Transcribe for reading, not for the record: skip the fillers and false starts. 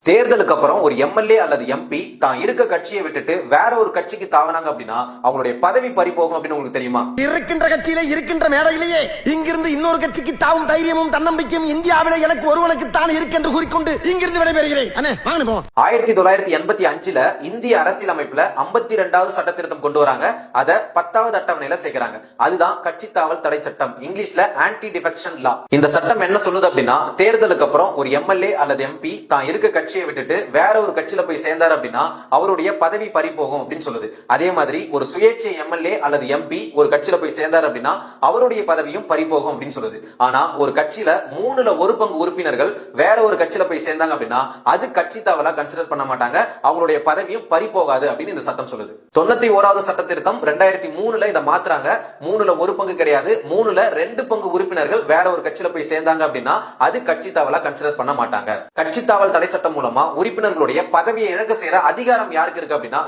தேர்தலுக்கு அப்புறம் ஒரு எம்எல்ஏ அல்லது எம்பி தான் இருக்க கட்சியை விட்டுட்டு வேற ஒரு கட்சிக்கு தாவனாங்க அப்படின்னா அவங்களுடைய பதவி பறிபோகும் அப்படின்னு உங்களுக்கு தெரியுமா? இருக்கின்ற கட்சியிலே இருக்கின்ற மேடையிலேயே இங்கிருந்து இன்னொரு கட்சிக்கு தாவும் தைரியமும் தன்னம்பிக்கையும் இந்தியாவிலே எனக்கு ஒருவனுக்கு தான் இருக்கென்று கூறிக்கொண்டு இங்கிருந்து விடைபெறுகிறேன். 1985 இந்திய அரசியலமைப்புல 52வது சட்ட திருத்தம் கொண்டு வராங்க. அத 10வது அட்டவணையில சேர்க்கிறாங்க. அதுதான் கட்சி தாவல் தடை சட்டம், இங்கிலீஷ்ல ஆன்டி டிஃபெக்ஷன் லா. இந்த சட்டம் என்ன சொல்லுது அப்படின்னா, தேர்தலுக்கு அப்புறம் ஒரு எம்எல்ஏ அல்லது எம்பி தான் இருக்க கட்சியை விட்டுட்டு வேற ஒரு கட்சியில போய் சேர்ந்தார் அப்படின்னா அவருடைய பதவி பறிபோகும் அப்படின்னு சொல்லுது. அதே மாதிரி ஒரு சுயேட்சை எம்எல்ஏ அல்லது எம்பி ஒரு கட்சியில போய் சேர்ந்தார் அப்படின்னா அவருடைய பதவியும் பறிபோகும் அப்படின்னு சொல்லுது. ஆனா ஒரு கட்சியில 1/3 உறுப்பினர்கள் வேற ஒரு கட்சியில போய் சேர்ந்தாங்க அப்படின்னா அது கட்சி தாவலா கன்சிடர் பண்ண மாட்டாங்க, அவங்களுடைய பதவியும் பறிபோகாது அப்படின்னு இந்த சட்டம் சொல்லுது. 91வது சட்ட திருத்தம் 2003 இதை மாத்துறாங்க. 1/3 கிடையாது, 2/3 உறுப்பினர்கள் வேற ஒரு கட்சியில போய் சேர்ந்தாங்க அப்படின்னா அது கட்சி தாவலா கன்சிடர் பண்ண மாட்டாங்க. கட்சி தாவல் தடை சட்டம் மூலமா உறுப்பினர்களுடைய பதவியை இழக்க செய்யற அதிகாரம் யாருக்கு இருக்கு அப்படின்னா